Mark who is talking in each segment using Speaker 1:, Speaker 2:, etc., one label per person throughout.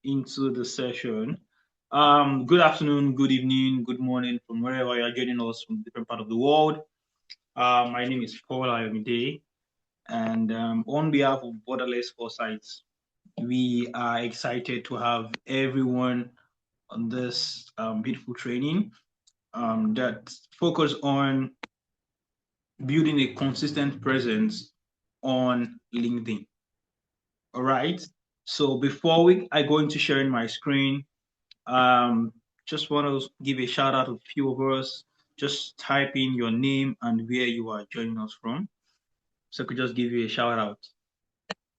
Speaker 1: into the session. Good afternoon, good evening, good morning from wherever you're joining us from different part of the world. My name is Ayomide, and on behalf of Borderless Foresight, we are excited to have everyone on this beautiful training that focus on building a consistent presence on LinkedIn. All right. So before I go into sharing my screen, just want to give a shout out to a few of us. Just type in your name and where you are joining us from. So I could just give you a shout out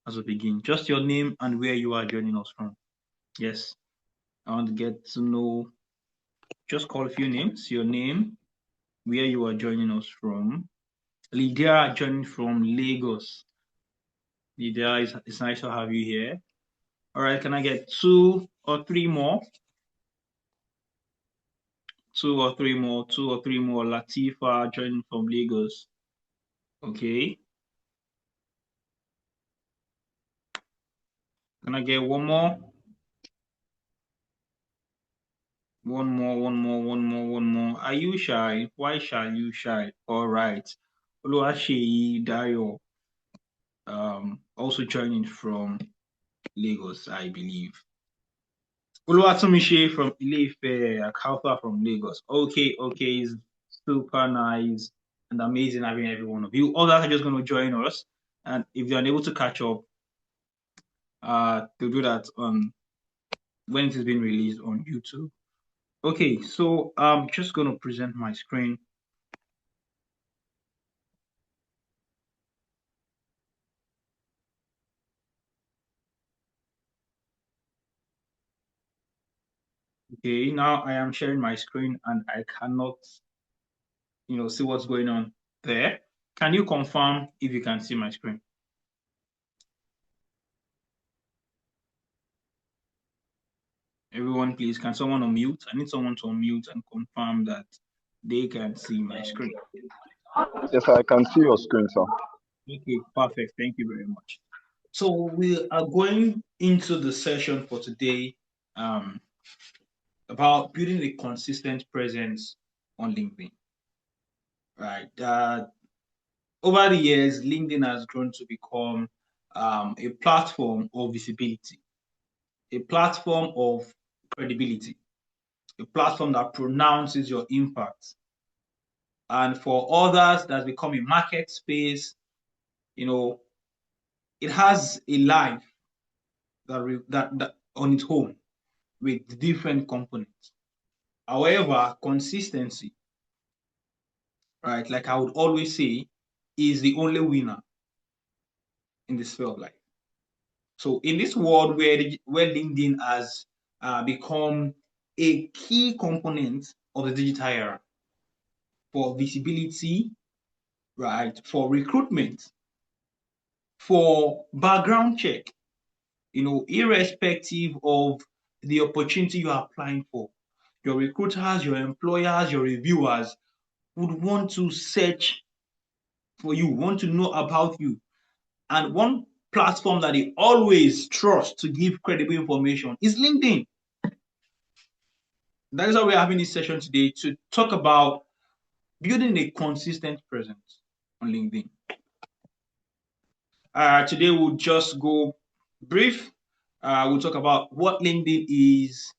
Speaker 1: as we begin. Just your name and where you are joining us from. Yes, I want to get to know. Just call a few names. Your name, where you are joining us from. Lydia joining from Lagos. Lydia, it's nice to have you here. All right, can I get two or three more? Two or three more. Latifa joining from Lagos. Okay. Can I get one more? One more. Are you shy? Why shall you shy? All right. Oluwaseyi Dayo, also joining from Lagos, I believe. Oluwatumise from Ile-Ife, Akalfa from Lagos. Okay, it's super nice and amazing having every one of you. Others are just going to join us, and if they're unable to catch up, they'll do that on when it is being released on YouTube. Okay, so I'm just going to present my screen. Okay, now I am sharing my screen and I cannot, see what's going on there. Can you confirm if you can see my screen? Everyone, please, can someone unmute? I need someone to unmute and confirm that they can see my screen.
Speaker 2: Yes, I can see your screen, sir.
Speaker 1: Okay, perfect. Thank you very much. So we are going into the session for today about building a consistent presence on LinkedIn. Right. Over the years, LinkedIn has grown to become a platform of visibility, a platform of credibility, a platform that pronounces your impact. And for others, that's become a market space. It has a life that on its own with different components. However, consistency, right, like I would always say, is the only winner in the sphere of life. So in this world where LinkedIn has become a key component of the digital era for visibility, right, for recruitment, for background check, irrespective of the opportunity you are applying for, your recruiters, your employers, your reviewers would want to search for you, want to know about you. And one platform that they always trust to give credible information is LinkedIn. That is why we're having this session today, to talk about building a consistent presence on LinkedIn. Today we'll just go brief. We'll talk about what LinkedIn is,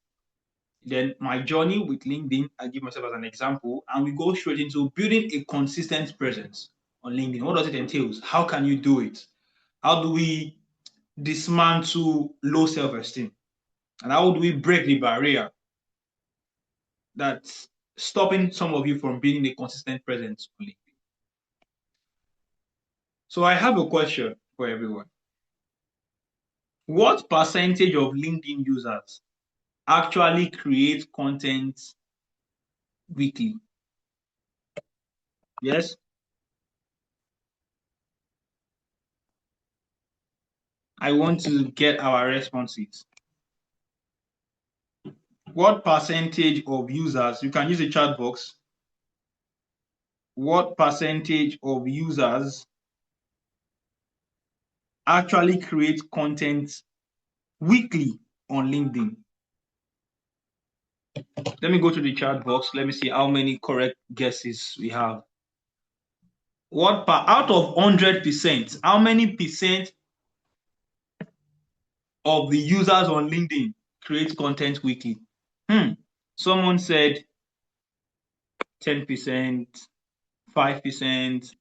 Speaker 1: then my journey with LinkedIn. I give myself as an example, and we go straight into building a consistent presence on LinkedIn. What does it entail? How can you do it? How do we dismantle low self-esteem? And how do we break the barrier that's stopping some of you from building a consistent presence on LinkedIn? So I have a question for everyone. What percentage of LinkedIn users actually create content weekly? Yes? I want to get our responses. What percentage of users, you can use the chat box, what percentage of users actually create content weekly on LinkedIn? Let me go to the chat box. Let me see how many correct guesses we have. Out of 100%, how many percent of the users on LinkedIn create content weekly? Someone said 10%, 5%.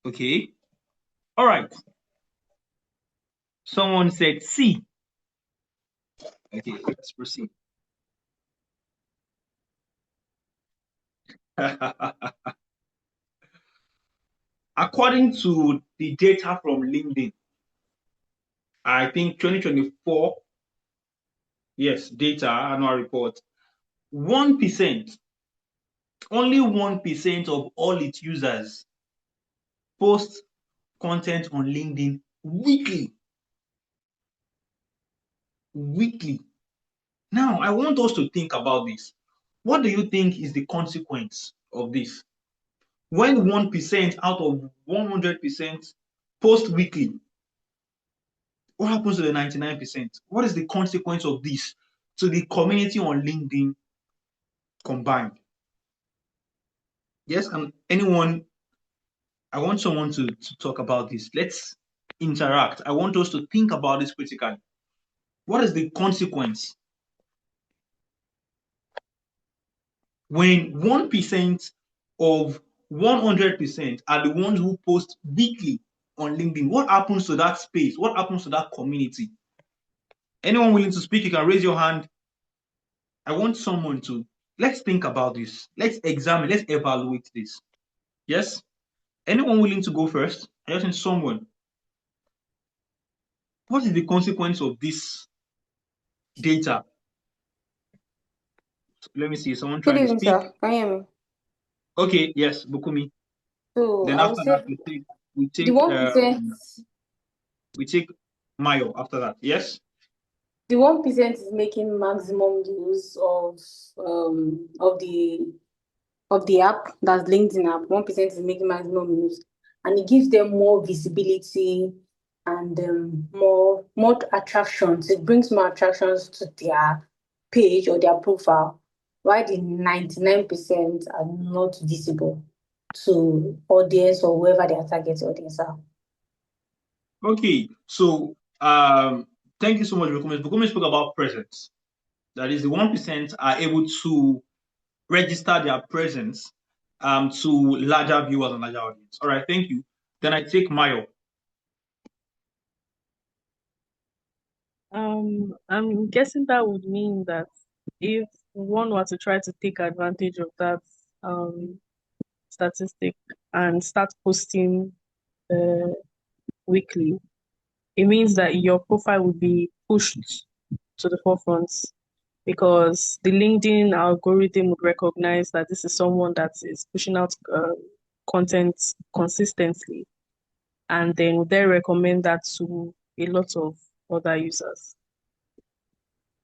Speaker 1: Okay. All right. Someone said C. Okay, let's proceed. According to the data from LinkedIn, I think 2024, yes, data, annual report, 1%, only 1% of all its users post content on LinkedIn weekly. Weekly. Now, I want us to think about this. What do you think is the consequence of this? When 1% out of 100% post weekly, what happens to the 99%? What is the consequence of this to the community on LinkedIn combined? Yes, and anyone, I want someone to talk about this. Let's interact. I want us to think about this critically. What is the consequence when 1% of 100% are the ones who post weekly on LinkedIn? What happens to that space? What happens to that community? Anyone willing to speak, you can raise your hand. I want someone to, let's think about this. Let's examine, let's evaluate this. Yes? Anyone willing to go first? I just need someone. What is the consequence of this data? Let me see, someone
Speaker 3: Good
Speaker 1: trying to
Speaker 3: evening,
Speaker 1: speak.
Speaker 3: sir. Can you hear me?
Speaker 1: Okay, yes, Bukumi.
Speaker 3: So
Speaker 1: Then
Speaker 3: I would
Speaker 1: after that,
Speaker 3: say
Speaker 1: we
Speaker 3: the
Speaker 1: take
Speaker 3: 1%,
Speaker 1: Mayo after that. Yes?
Speaker 3: the 1% is making maximum use of the app, that's LinkedIn app. 1% is making maximum use, and it gives them more visibility and more attractions. It brings more attractions to their page or their profile, while the 99% are not visible to audience or whoever their target audience are.
Speaker 1: Okay, so thank you so much, Bukumi. Bukumi spoke about presence. That is, the 1% are able to register their presence to larger viewers and larger audience. All right, thank you. Then I take Mayo.
Speaker 4: I'm guessing that would mean that if one were to try to take advantage of that statistic and start posting weekly, it means that your profile will be pushed to the forefront because the LinkedIn algorithm would recognize that this is someone that is pushing out content consistently, and then would they recommend that to a lot of other users.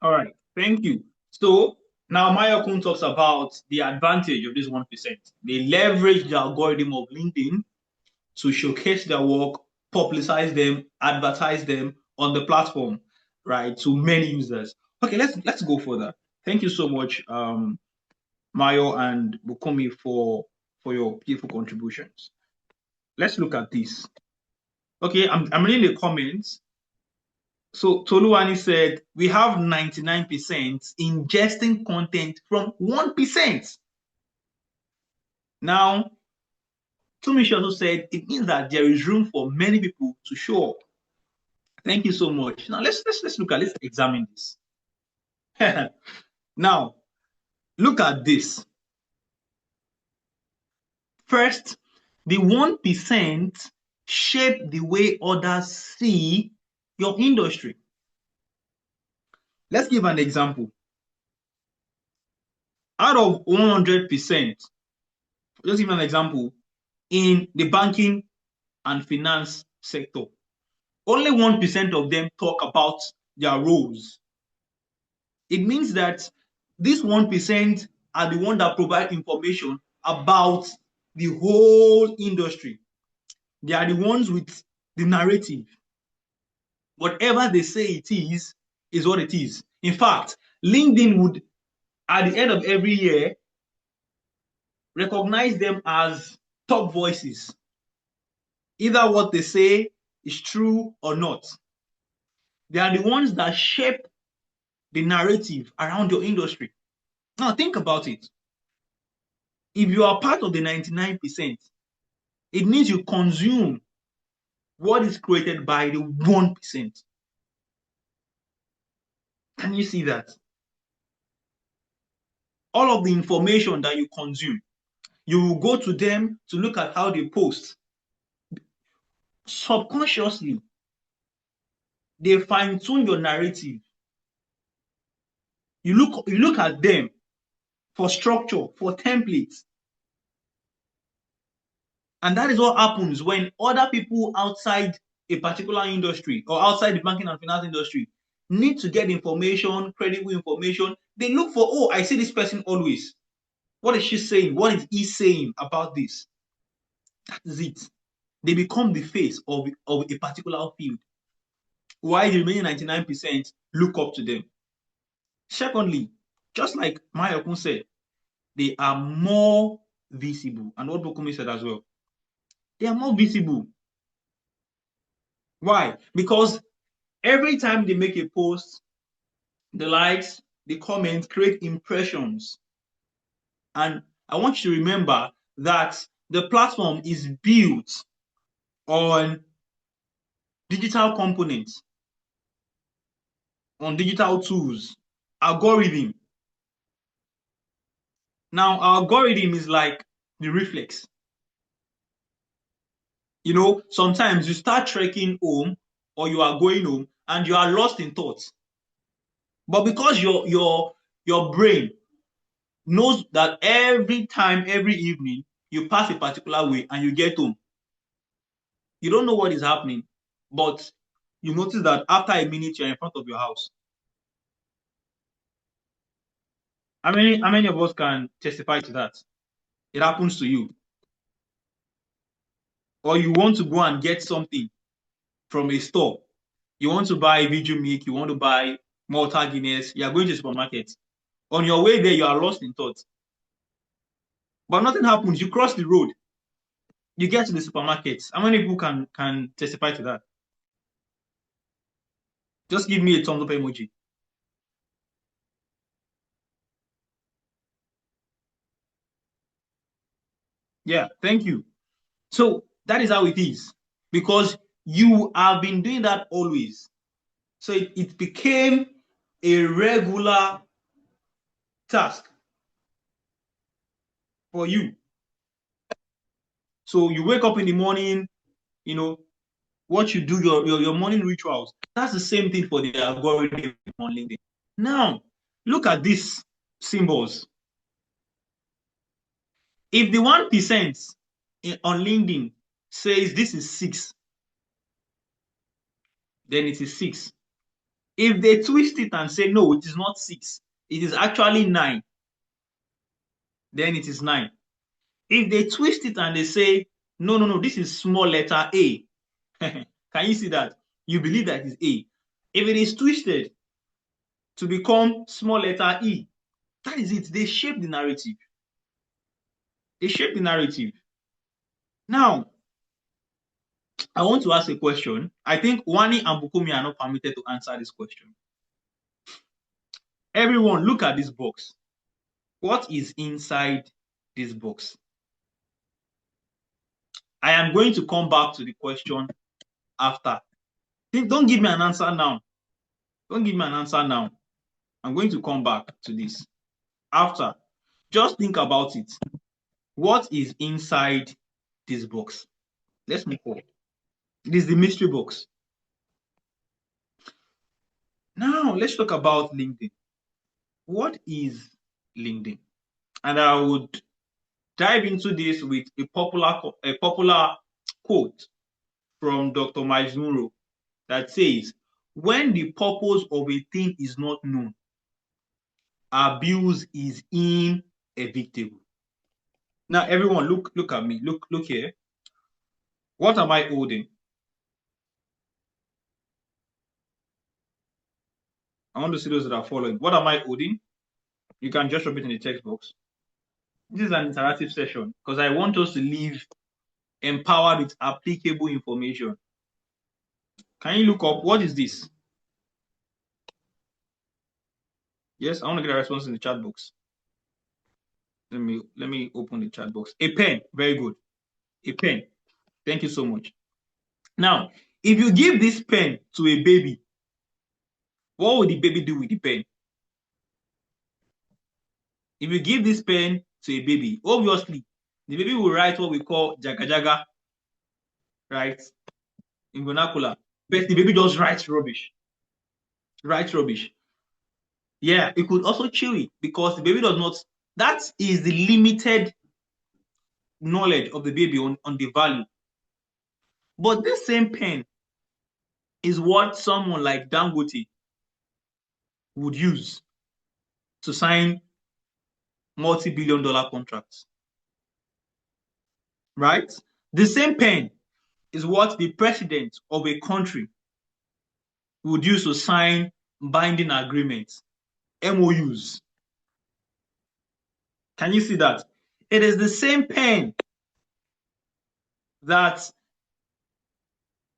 Speaker 1: All right, thank you. So now Maya Kun talks about the advantage of this 1%. They leverage the algorithm of LinkedIn to showcase their work, publicize them, advertise them on the platform, right, to many users. Okay, let's go further. Thank you so much, Mayo and Bukumi, for your beautiful contributions. Let's look at this. Okay, I'm reading the comments. So Toluwani said, we have 99% ingesting content from 1%. Now, Tumishi also said, it means that there is room for many people to show up. Thank you so much. Now, let's examine this. Now, look at this. First, the 1% shape the way others see your industry. Let's give an example. Out of 100%, just give an example, in the banking and finance sector, only 1% of them talk about their roles. It means that this 1% are the ones that provide information about the whole industry. They are the ones with the narrative. Whatever they say it is what it is. In fact, LinkedIn would, at the end of every year, recognize them as top voices. Either what they say is true or not. They are the ones that shape the narrative around your industry. Now, think about it. If you are part of the 99%, it means you consume what is created by the 1%. Can you see that? All of the information that you consume, you will go to them to look at how they post. Subconsciously, they fine-tune your narrative. You look at them for structure, for templates. And that is what happens when other people outside a particular industry or outside the banking and finance industry need to get information, credible information. They look for, oh, I see this person always. What is she saying? What is he saying about this? That is it. They become the face of a particular field, while the remaining 99% look up to them. Secondly, just like Mayokun said, they are more visible. And what Bokumi said as well. They are more visible. Why? Because every time they make a post, the likes, the comments create impressions. And I want you to remember that the platform is built on digital components, on digital tools, algorithm. Now, our algorithm is like the reflex. You know, sometimes you start trekking home or you are going home and you are lost in thoughts. But because your brain knows that every time, every evening, you pass a particular way and you get home, you don't know what is happening, but you notice that after a minute, you're in front of your house. How many of us can testify to that? It happens to you. Or you want to go and get something from a store. You want to buy Viju milk, you want to buy Malta Guinness, you are going to the supermarket. On your way there, you are lost in thought. But nothing happens. You cross the road. You get to the supermarket. How many people can testify to that? Just give me a thumbs up emoji. Yeah, thank you. So that is how it is. Because you have been doing that always. So it became a regular task for you. So you wake up in the morning, you know, what you do, your morning rituals. That's the same thing for the algorithm on LinkedIn. Now, look at these symbols. If the 1% on LinkedIn says this is 6, then it is 6. If they twist it and say, no, it is not 6, it is actually 9, then it is 9. If they twist it and they say, no, this is small letter A, can you see that? You believe that is A. If it is twisted to become small letter E, that is it. They shape the narrative. They shape the narrative. Now, I want to ask a question. I think Wani and Bukumi are not permitted to answer this question. Everyone, look at this box. What is inside this box? I am going to come back to the question after. Don't give me an answer now. Don't give me an answer now. I'm going to come back to this after. Just think about it. What is inside this box? Let's move forward. It is the mystery box. Now, let's talk about LinkedIn. What is LinkedIn? And I would dive into this with a popular quote from Dr. Miles Munro that says, when the purpose of a thing is not known, abuse is inevitable. Now, everyone, look at me. Look here. What am I holding? I want to see those that are following. What am I holding? You can just drop it in the text box. This is an interactive session because I want us to live empowered with applicable information. Can you look up what is this? Yes, I want to get a response in the chat box. Let me open the chat box. A pen, very good. A pen. Thank you so much. Now, if you give this pen to a baby, what will the baby do with the pen? If you give this pen to a baby, obviously, the baby will write what we call jaga jaga, right? In vernacular. But the baby just writes rubbish. Writes rubbish. Yeah, it could also chew it because the baby does not. That is the limited knowledge of the baby on the value. But this same pen is what someone like Dangote would use to sign multi-billion-dollar contracts. Right? The same pen is what the president of a country would use to sign binding agreements, MOUs. Can you see that? It is the same pen that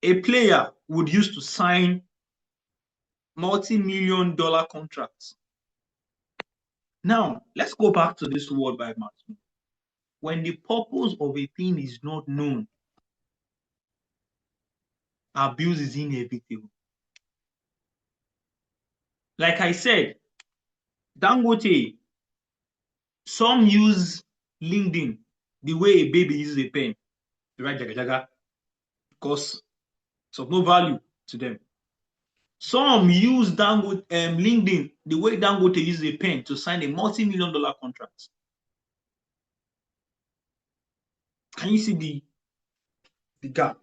Speaker 1: a player would use to sign multi-million-dollar contracts. Now, let's go back to this word by Martin. When the purpose of a thing is not known, abuse is inevitable. Like I said, Dangote, some use LinkedIn the way a baby uses a pen to write jaga jaga because it's of no value to them. Some use LinkedIn the way Dangote uses a pen to sign a multi-million-dollar contract. Can you see the gap?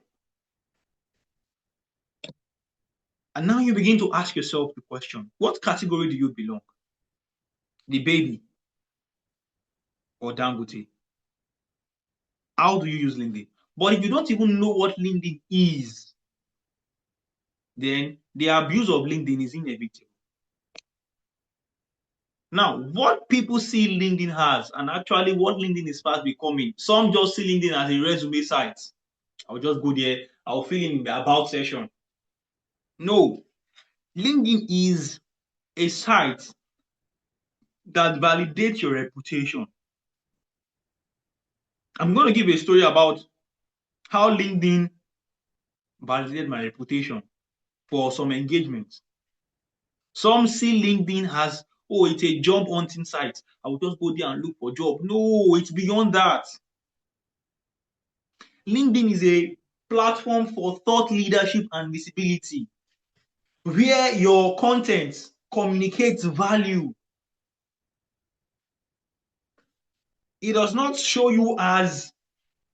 Speaker 1: And now you begin to ask yourself the question, what category do you belong? The baby or Dangote? How do you use LinkedIn? But if you don't even know what LinkedIn is, then the abuse of LinkedIn is inevitable. Now, what people see LinkedIn as, and actually what LinkedIn is fast becoming, some just see LinkedIn as a resume site. I'll just go there, I'll fill in the about section. No, LinkedIn is a site that validates your reputation. I'm going to give a story about how LinkedIn validated my reputation for some engagements. Some see LinkedIn as, oh, it's a job hunting site. I will just go there and look for a job. No, it's beyond that. LinkedIn is a platform for thought leadership and visibility, where your content communicates value. It does not show you as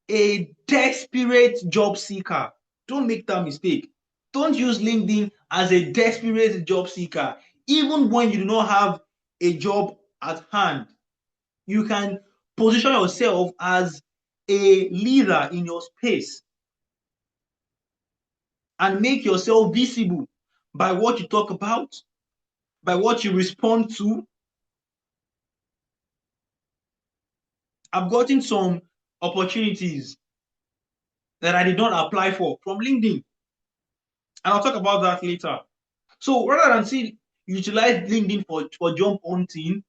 Speaker 1: a desperate job seeker. Don't make that mistake. Don't use LinkedIn as a desperate job seeker. Even when you do not have a job at hand, you can position yourself as a leader in your space and make yourself visible by what you talk about, by what you respond to. I've gotten some opportunities that I did not apply for from LinkedIn, and I'll talk about that later. So rather than utilize LinkedIn for job hunting,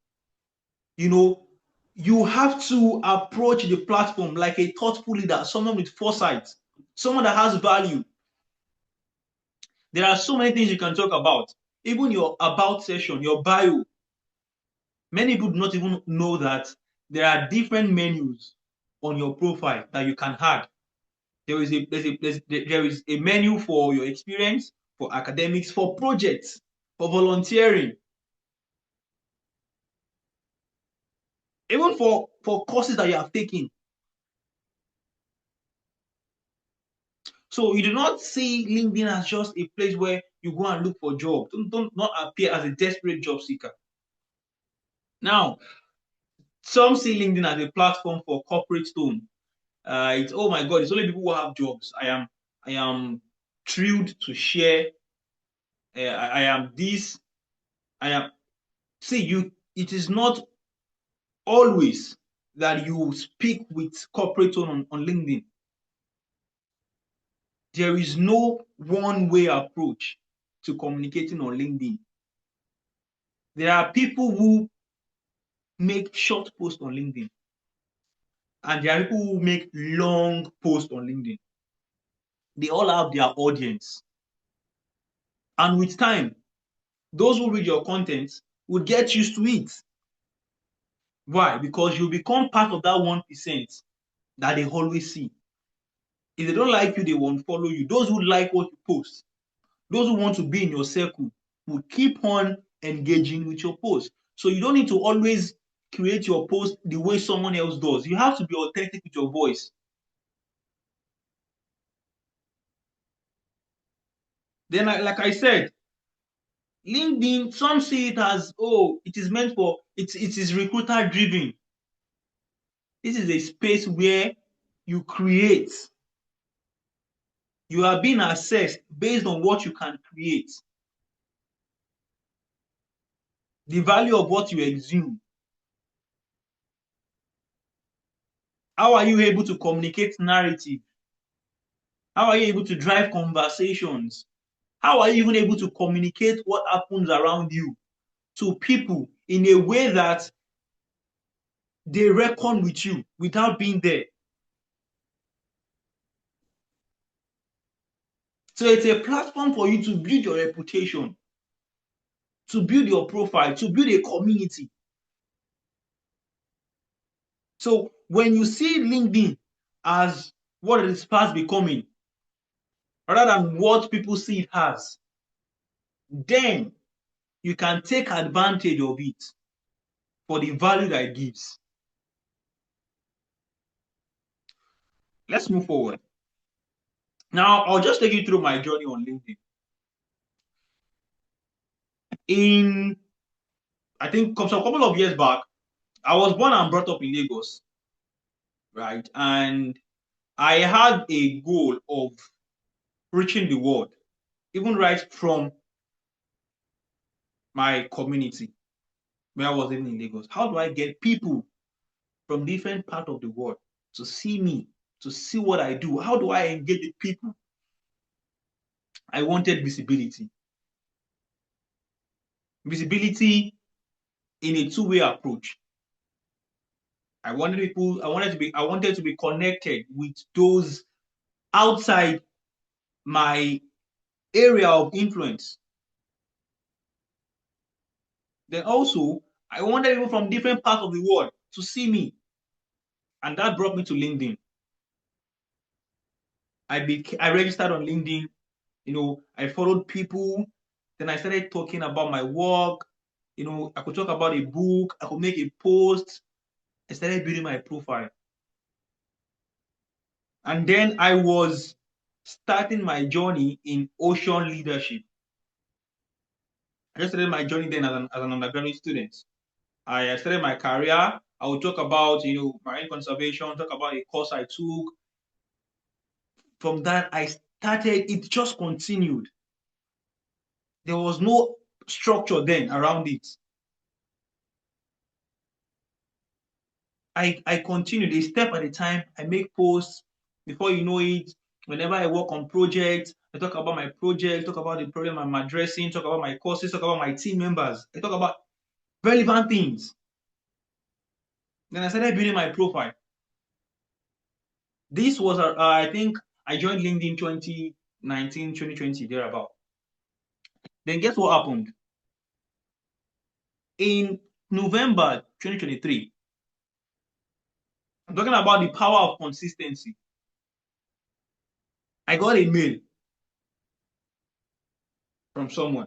Speaker 1: you have to approach the platform like a thoughtful leader, someone with foresight, someone that has value. There are so many things you can talk about. Even your about section, your bio. Many people do not even know that there are different menus on your profile that you can add. There is a menu for your experience, for academics, for projects, for volunteering, even for courses that you have taken. So you do not see LinkedIn as just a place where you go and look for jobs. Don't not appear as a desperate job seeker. Now, some see LinkedIn as a platform for corporate tone. It's, oh my God, it's only people who have jobs. I am thrilled to share. I am this I am see you. It is not always that you speak with corporate tone on LinkedIn. There is no one-way approach to communicating on LinkedIn. There are people who make short posts on LinkedIn, and there are people who make long posts on LinkedIn. They all have their audience. And with time, those who read your content will get used to it. Why? Because you become part of that 1% that they always see. If they don't like you, they won't follow you. Those who like what you post, those who want to be in your circle, will keep on engaging with your post. So you don't need to always create your post the way someone else does. You have to be authentic with your voice. Then, like I said, LinkedIn, some see it as, oh, it is meant for, it is recruiter driven. This is a space where you create. You are being assessed based on what you can create. The value of what you exude. How are you able to communicate narrative? How are you able to drive conversations? How are you even able to communicate what happens around you to people in a way that they reckon with you without being there? So it's a platform for you to build your reputation, to build your profile, to build a community. So when you see LinkedIn as what it is fast becoming, rather than what people see it as, then you can take advantage of it for the value that it gives. Let's move forward. Now, I'll just take you through my journey on LinkedIn. I think a couple of years back, I was born and brought up in Lagos, right? And I had a goal of reaching the world, even right from my community where I was living in Lagos. How do I get people from different parts of the world to see me, to see what I do? How do I engage with people? I wanted visibility. Visibility in a two-way approach. I wanted to be connected with those outside my area of influence. Then also, I wanted people from different parts of the world to see me. And that brought me to LinkedIn. I registered on LinkedIn. I followed people. Then I started talking about my work. I could talk about a book. I could make a post. I started building my profile. And then I was starting my journey in ocean leadership. I just started my journey then as an undergraduate student. I started my career. I would talk about, marine conservation, talk about a course I took. From that, it just continued. There was no structure then around it. I continued a step at a time. I make posts. Before you know it, whenever I work on projects, I talk about my project, talk about the problem I'm addressing, talk about my courses, talk about my team members. I talk about relevant things. Then I started building my profile. This was, I think I joined LinkedIn 2019, 2020, thereabout. Then guess what happened? In November 2023, I'm talking about the power of consistency. I got a mail from someone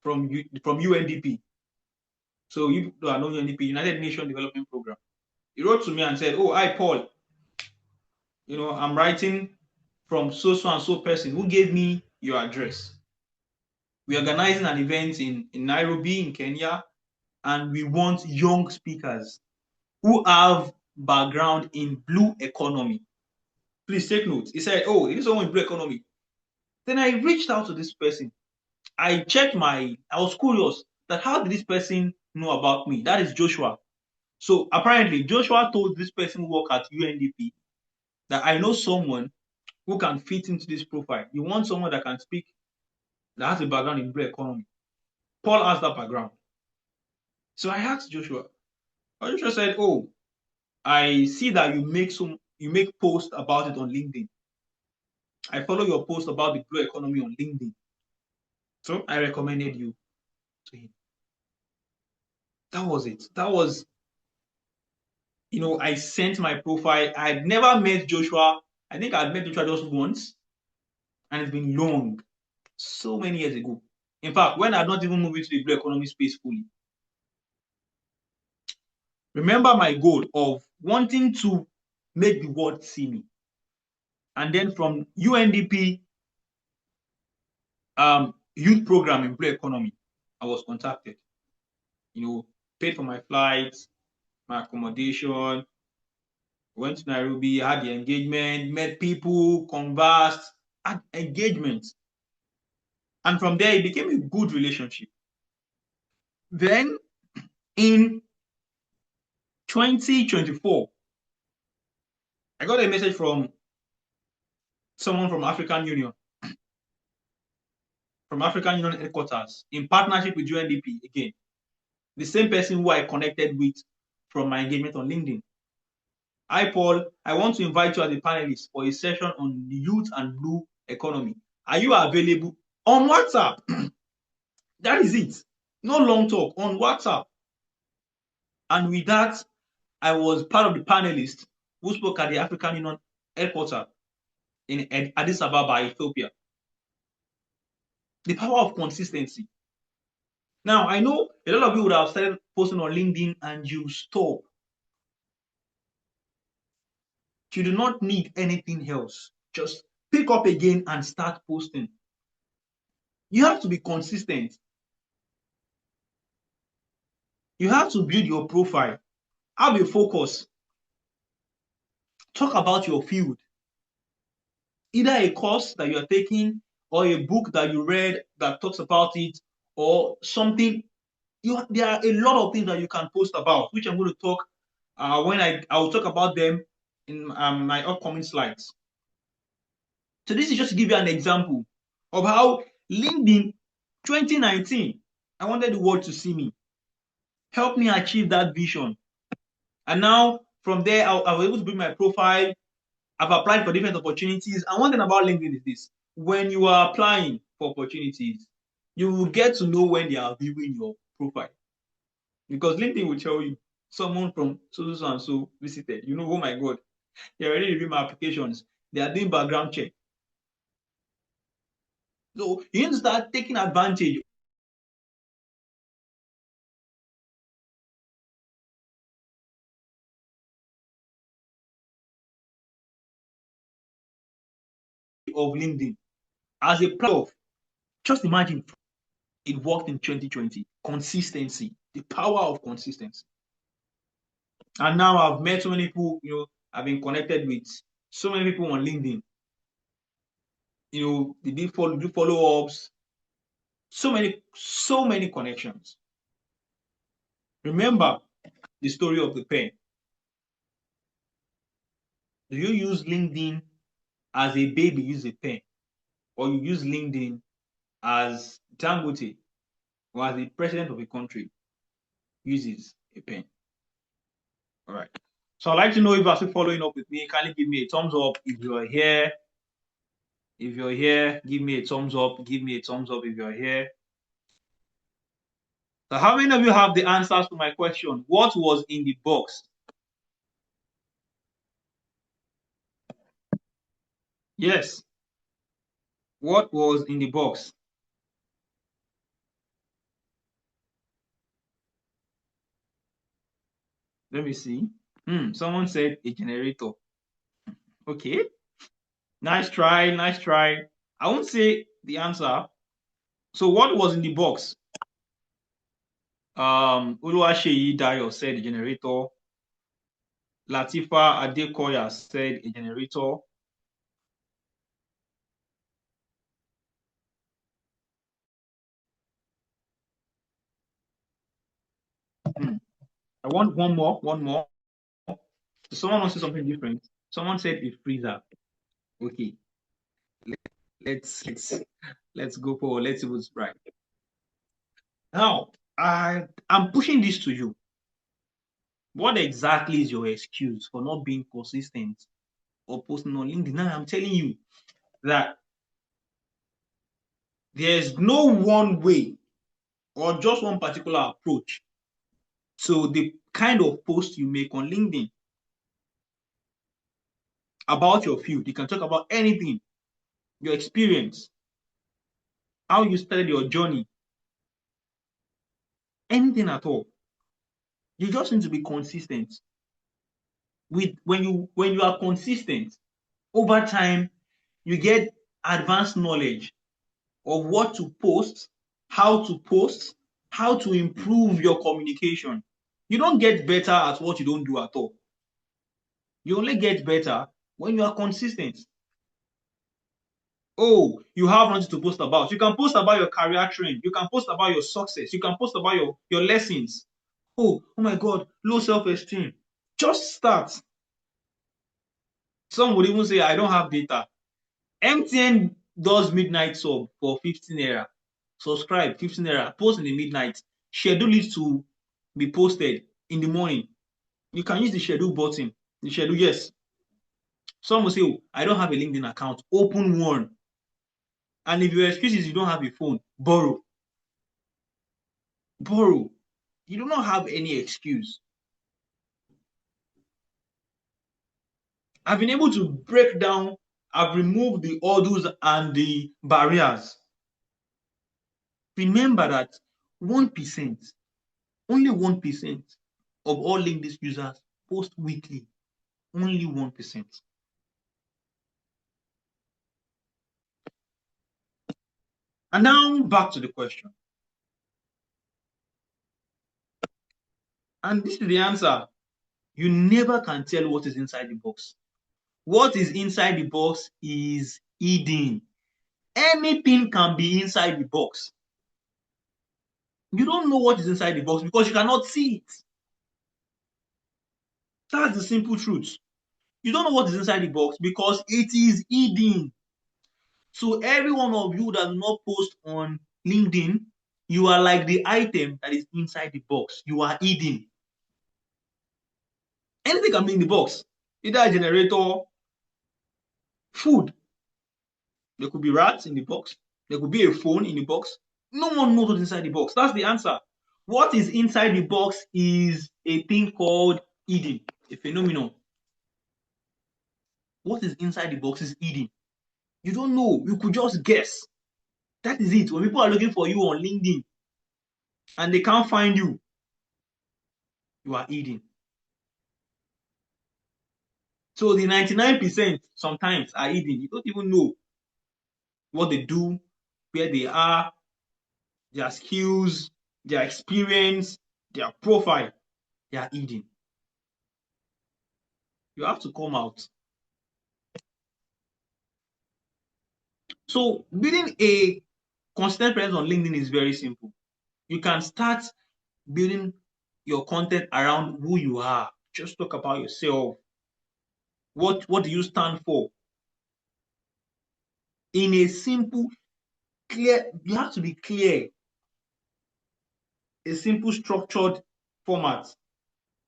Speaker 1: from UNDP. So you are know UNDP, United Nations Development Program. He wrote to me and said, "Oh, hi Paul. I'm writing from so and so person who gave me your address. We're organizing an event in Nairobi, in Kenya, and we want young speakers who have background in blue economy. Please take note." He said, "Oh, it is someone in blue economy." Then I reached out to this person. I was curious. that how did this person know about me? That is Joshua. So apparently, Joshua told this person who worked at UNDP that I know someone who can fit into this profile. You want someone that can speak, that has a background in blue economy. Paul has that background. So I asked Joshua. Joshua said, "Oh, I see that you make posts about it on LinkedIn. I follow your post about the blue economy on LinkedIn. So I recommended you to him." That was it. That was, I sent my profile. I had never met Joshua. I think I had met Joshua just once, and it's been long, so many years ago. In fact, when I had not even moved into the blue economy space fully. Remember my goal of wanting to make the world see me. And then from UNDP youth program in blue economy, I was contacted. Paid for my flights, my accommodation, went to Nairobi, had the engagement, met people, conversed, had engagement. And from there, it became a good relationship. Then in 2024, I got a message from someone from African Union headquarters in partnership with UNDP again. The same person who I connected with from my engagement on LinkedIn. "Hi, Paul. I want to invite you as a panelist for a session on the youth and blue economy. Are you available?" On WhatsApp. That is it. No long talk, on WhatsApp. And with that, I was part of the panelists who spoke at the African Union headquarters in Addis Ababa, Ethiopia. The power of consistency. Now, I know a lot of you would have started posting on LinkedIn and you stop. You do not need anything else. Just pick up again and start posting. You have to be consistent. You have to build your profile. Have a focus. Talk about your field. Either a course that you are taking or a book that you read that talks about it or something. There are a lot of things that you can post about, which I'm going to talk when I will talk about them in my upcoming slides. So this is just to give you an example of how LinkedIn 2019, I wanted the world to see me, help me achieve that vision. And now from there, I was able to build my profile. I've applied for different opportunities. And one thing about LinkedIn is this: when you are applying for opportunities, you will get to know when they are viewing your profile. Because LinkedIn will tell you, someone from so and so visited. Oh my God, they already reviewed my applications. They are doing background check. So you need to start taking advantage of LinkedIn as a platform. Just imagine it worked in 2020. Consistency, the power of consistency. And now I've met so many people, I've been connected with so many people on LinkedIn. They do follow-ups, so many connections. Remember the story of the pen. Do you use LinkedIn as a baby use a pen, or you use LinkedIn as Dangote or as the president of a country uses a pen? All right. So I'd like to know if you're still following up with me. Kindly give me a thumbs up if you're here. If you're here, give me a thumbs up. Give me a thumbs up if you're here. So how many of you have the answers to my question? What was in the box? Yes. What was in the box? Let me see. Someone said a generator. Okay. Nice try. Nice try. I won't say the answer. So what was in the box? Oluwaseyi Dayo said a generator. Latifa Adekoya said a generator. I want one more. So someone wants to say something different. Someone said a freezer. Okay, let's go forward. Let's see what's right. Now, I'm pushing this to you. What exactly is your excuse for not being consistent or posting on LinkedIn? Now, I'm telling you that there's no one way or just one particular approach to the kind of post you make on LinkedIn about your field. You can talk about anything, your experience, how you started your journey, anything at all. You just need to be consistent. When you are consistent, over time, you get advanced knowledge of what to post, how to improve your communication. You don't get better at what you don't do at all. You only get better when you are consistent. Oh, you have nothing to post about. You can post about your career trend. You can post about your success. You can post about your lessons. Oh my God, low self-esteem. Just start. Some would even say, I don't have data. MTN does midnight sub for 15 naira. Subscribe, 15 naira. Post in the midnight. Schedule it to be posted in the morning. You can use the schedule button. The schedule, yes. Some will say, oh, I don't have a LinkedIn account. Open one. And if your excuse is you don't have a phone, borrow. Borrow. You do not have any excuse. I've been able to break down, I've removed the hurdles and the barriers. Remember that 1%, only 1% of all LinkedIn users post weekly. Only 1%. And now back to the question. And this is the answer. You never can tell what is inside the box. What is inside the box is hidden. Anything can be inside the box. You don't know what is inside the box because you cannot see it. That's the simple truth. You don't know what is inside the box because it is hidden. So every one of you that do not post on LinkedIn, you are like the item that is inside the box. You are hidden. Anything can be in the box. Either a generator, food. There could be rats in the box. There could be a phone in the box. No one knows what's inside the box. That's the answer. What is inside the box is a thing called hidden, a phenomenon. What is inside the box is hidden. You don't know. You could just guess. That is it. When people are looking for you on LinkedIn and they can't find you, you are hidden. So the 99% sometimes are hidden. You don't even know what they do, where they are, their skills, their experience, their profile. They are hidden. You have to come out. So building a consistent presence on LinkedIn is very simple. You can start building your content around who you are. Just talk about yourself. What do you stand for? In a simple, clear, you have to be clear. A simple, structured format.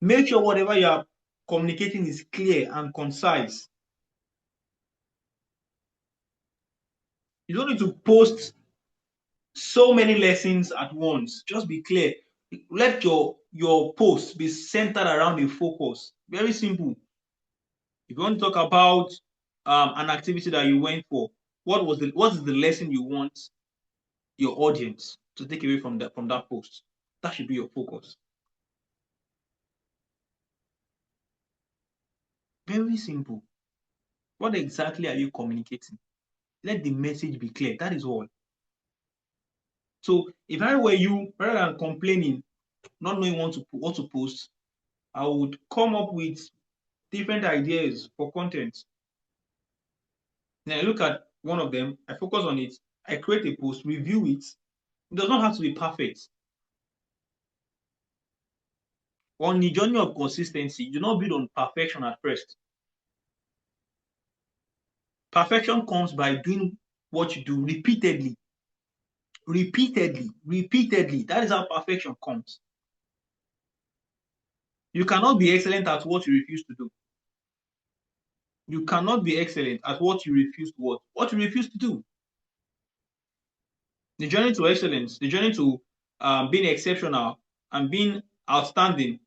Speaker 1: Make sure whatever you are communicating is clear and concise. You don't need to post so many lessons at once. Just be clear. Let your post be centered around a focus. Very simple. If you want to talk about an activity that you went for, what is the lesson you want your audience to take away from that post? That should be your focus. Very simple. What exactly are you communicating? Let the message be clear. That is all. So if I were you, rather than complaining, not knowing what to post, I would come up with different ideas for content. Then I look at one of them, I focus on it, I create a post, review it. It does not have to be perfect. on the journey of consistency, you do not build on perfection at first. Perfection comes by doing what you do repeatedly. Repeatedly. That is how perfection comes. You cannot be excellent at what you refuse to do. You cannot be excellent at what you refuse to what you refuse to do. The journey to excellence, the journey to being exceptional and being outstanding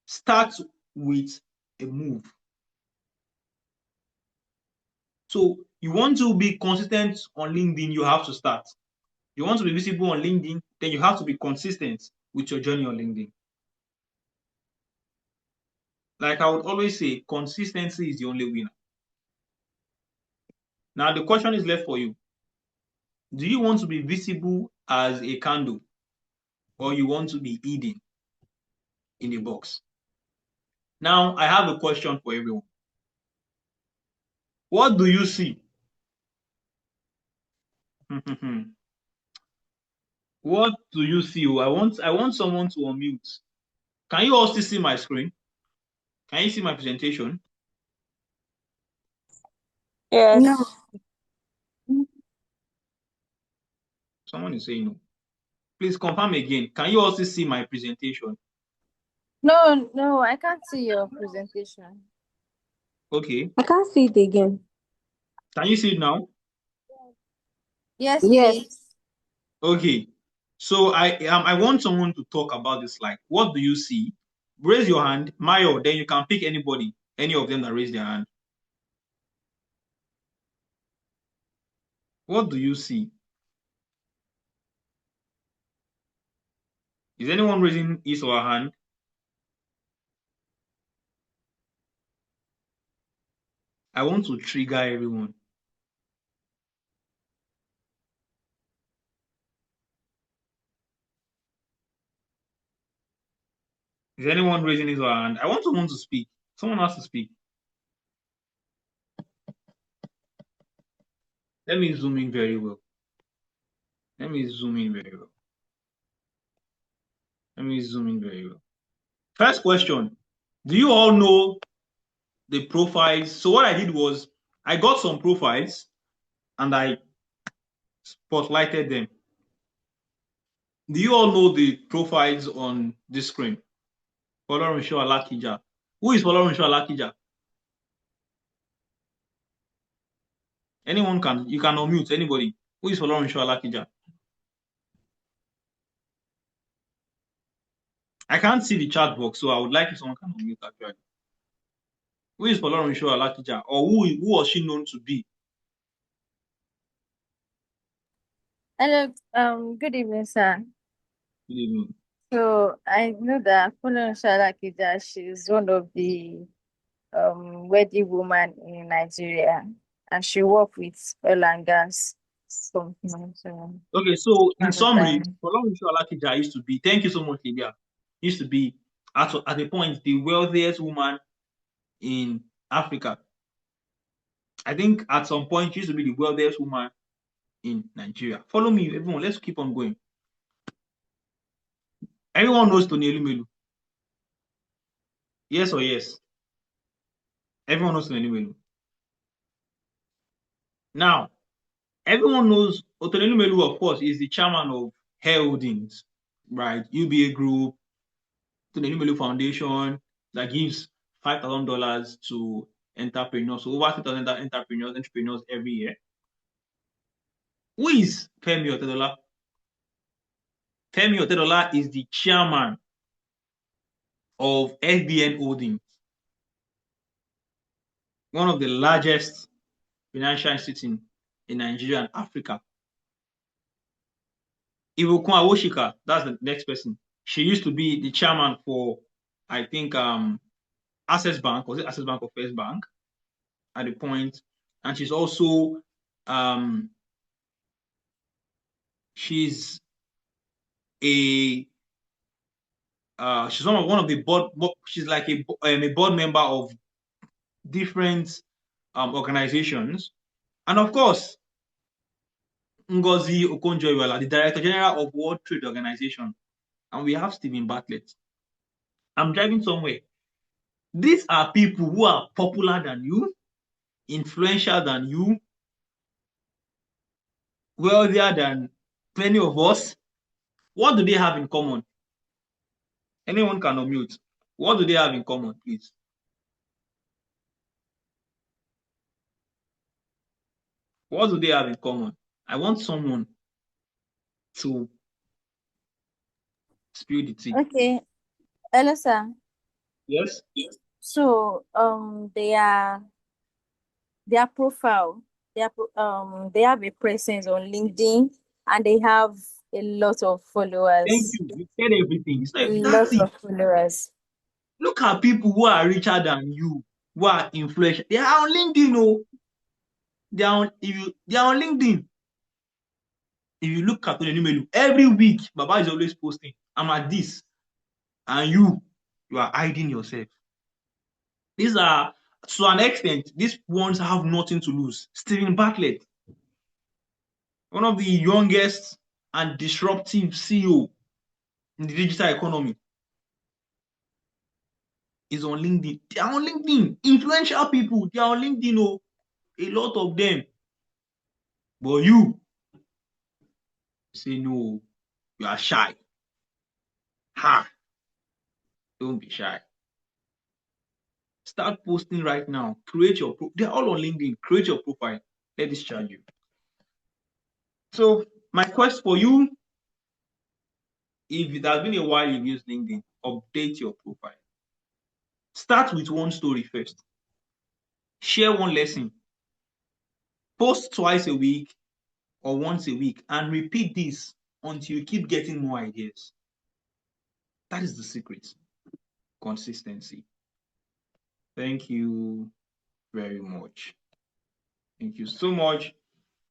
Speaker 1: starts with a move. So you want to be consistent on LinkedIn, you have to start. You want to be visible on LinkedIn, then you have to be consistent with your journey on LinkedIn. Like I would always say, consistency is the only winner. Now the question is left for you. Do you want to be visible as a candle, or you want to be hidden in a box? Now I have a question for everyone. What do you see? What do you see? I want someone to unmute. Can you all still see my screen? Can you see my presentation?
Speaker 5: Yes.
Speaker 3: No.
Speaker 1: Someone is saying no. Please confirm again. Can you also see my presentation?
Speaker 5: No, I can't see your presentation.
Speaker 1: Okay.
Speaker 3: I can't see it again.
Speaker 1: Can you see it now?
Speaker 5: Yes,
Speaker 3: Yes.
Speaker 5: please.
Speaker 1: Okay. So I want someone to talk about this slide. What do you see? Raise your hand, Mayo, then you can pick anybody, any of them that raise their hand. What do you see? Is anyone raising his or her hand? I want to trigger everyone. Is anyone raising his or her hand? I want someone to speak. Someone has to speak. Let me zoom in very well. Let me zoom in very well. Let me zoom in very well. First question. Do you all know the profiles? So what I did was I got some profiles and I spotlighted them. Do you all know the profiles on this screen? Folorunsho Alakija. Who is Folorunsho Alakija? Anyone can, you can unmute anybody. Who is Folorunsho Alakija? I can't see the chat box, so I would like if someone can unmute actually. Who is Folorunsho Alakija? Or who was she known to be?
Speaker 5: Hello, good evening, sir.
Speaker 1: Good evening.
Speaker 5: So I know that Follow Shalakija, she's one of the wealthy women in Nigeria, and she worked with oil and gas company. So
Speaker 1: Okay, so in summary,
Speaker 5: understand.
Speaker 1: Folorunsho Alakija used to be, thank you so much, Lydia, used to be at a point the wealthiest woman in Africa. I think at some point she used to be the wealthiest woman in Nigeria. Follow me, everyone. Let's keep on going. Everyone knows Tony Elumelu. Yes or yes? Everyone knows Tony Elumelu. Now, everyone knows Tony Elumelu, of course, is the chairman of Hair Holdings, right? UBA Group, Tony Elumelu Foundation that gives $5,000 to entrepreneurs, so over 2,000 entrepreneurs every year. Who is Femi Otedola? Femi Otedola is the chairman of FBN Holdings, one of the largest financial institutions in Nigeria and Africa. Iwokun Awoshika, that's the next person. She used to be the chairman for, I think, Access Bank, was it Access Bank or First Bank at the point? And she's also, she's a, she's one of the board, she's like a board member of different organizations. And of course, Ngozi Okonjo-Iweala, the Director General of World Trade Organization. And we have Stephen Bartlett. I'm driving somewhere. These are people who are popular than you, influential than you, wealthier than plenty of us. What do they have in common? Anyone can unmute. What do they have in common, please? What do they have in common? I want someone to spill the tea.
Speaker 5: Okay, hello, sir.
Speaker 1: Yes?
Speaker 5: So, their profile, they have a presence on LinkedIn, and they have a lot of
Speaker 1: Thank
Speaker 5: followers.
Speaker 1: you. You said everything. You
Speaker 5: A
Speaker 1: said that's
Speaker 5: lot
Speaker 1: it.
Speaker 5: of followers.
Speaker 1: Look at people who are richer than you, who are influential. They are on LinkedIn, oh. They are on LinkedIn. If you look at Onyenumelu, every week, Baba is always posting, I'm at this. And you are hiding yourself. These are, to an extent, these ones have nothing to lose. Stephen Bartlett, one of the youngest and disruptive CEO in the digital economy, is on LinkedIn. They are on LinkedIn. Influential people, they are on LinkedIn. Oh, a lot of them. But you say no, you are shy. Ha! Don't be shy. Start posting right now. Create your they're all on LinkedIn. Create your profile. Let this charge you. So my quest for you, if it has been a while you've used LinkedIn, update your profile. Start with one story first. Share one lesson. Post twice a week or once a week and repeat this until you keep getting more ideas. That is the secret. Consistency. Thank you very much. Thank you so much.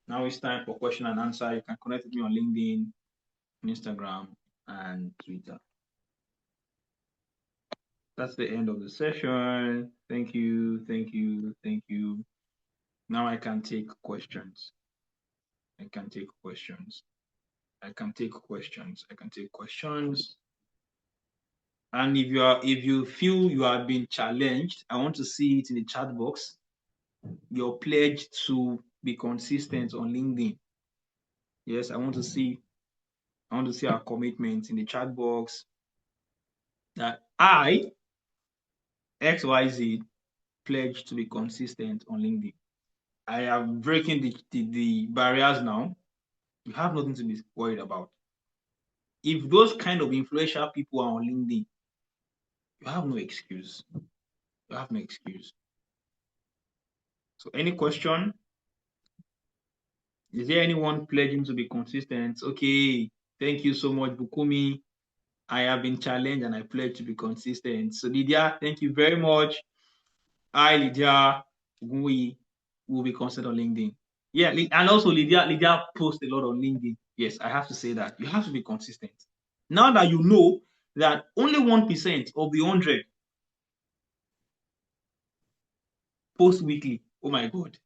Speaker 1: Now it's time for question and answer. You can connect with me on LinkedIn, Instagram, and Twitter. That's the end of the session. Thank you, thank you, thank you. Now I can take questions. I can take questions. I can take questions. I can take questions. And if you feel you have been challenged, I want to see it in the chat box. Your pledge to be consistent on LinkedIn. Yes, I want to see our commitment in the chat box that I, XYZ, pledge to be consistent on LinkedIn. I am breaking the barriers now. You have nothing to be worried about. If those kind of influential people are on LinkedIn, you have no excuse. You have no excuse. So any question? Is there anyone pledging to be consistent? Okay, thank you so much, Bukumi. I have been challenged and I pledge to be consistent. So Lydia, thank you very much. I, Lydia, we will be consistent on LinkedIn. Yeah, and also Lydia posts a lot on LinkedIn. Yes, I have to say that. You have to be consistent. Now that you know that only 1% of the 100 post weekly, oh my God,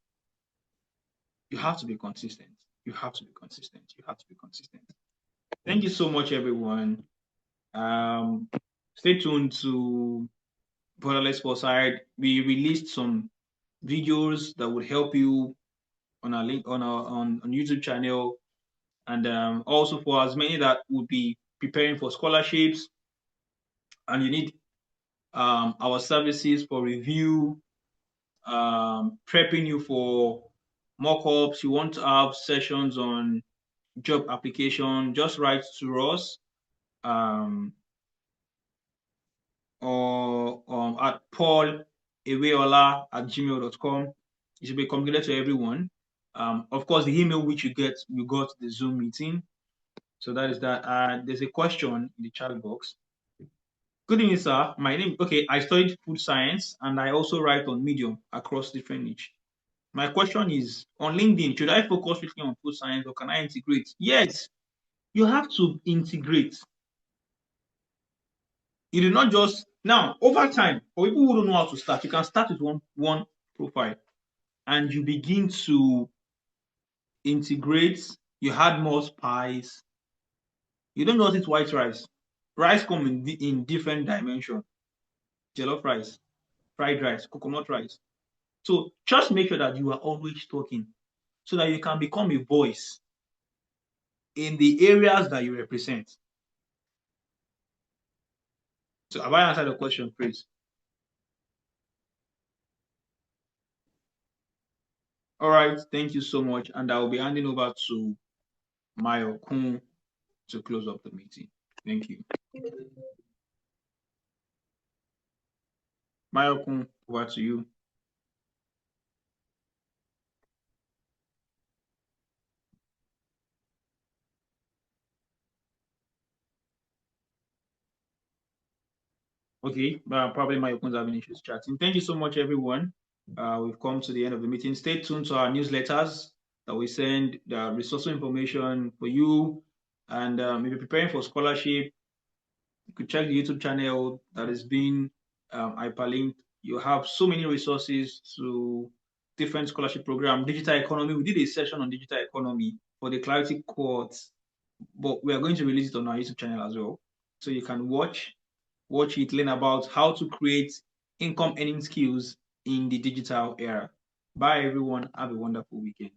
Speaker 1: you have to be consistent. You have to be consistent. You have to be consistent. Thank you so much, everyone. Stay tuned to Borderless Foresight. We released some videos that would help you on our link on our on YouTube channel, and also for as many that would be preparing for scholarships, and you need our services for review, prepping you for mock-ups. You want to have sessions on job application, just write to us. Or at Eweola@gmail.com. It should be communicated to everyone. Of course, the email which you got the Zoom meeting. So that is that. There's a question in the chat box. Good evening, sir. My name, okay, I studied food science and I also write on Medium across different niche. My question is, on LinkedIn, should I focus strictly on food science or can I integrate? Yes, you have to integrate. You do not just now over time. For people who don't know how to start, you can start with one profile, and you begin to integrate. You add more spice. You don't just eat white rice. rice come in different dimension. Jollof rice, fried rice, coconut rice. So just make sure that you are always talking so that you can become a voice in the areas that you represent. So have I answered the question, please? All right, thank you so much. And I will be handing over to Mayo Kun to close up the meeting. Thank you. Mayo Kun, over to you. Okay, probably Mayo Kun's having issues chatting. Thank you so much, everyone. We've come to the end of the meeting. Stay tuned to our newsletters that we send the resource information for you. And if you're preparing for scholarship, you could check the YouTube channel that is being hyperlinked. You have so many resources to different scholarship programs. Digital economy, we did a session on digital economy for the Clarity course, but we are going to release it on our YouTube channel as well. So you can watch it, learn about how to create income earning skills in the digital era. Bye everyone, have a wonderful weekend.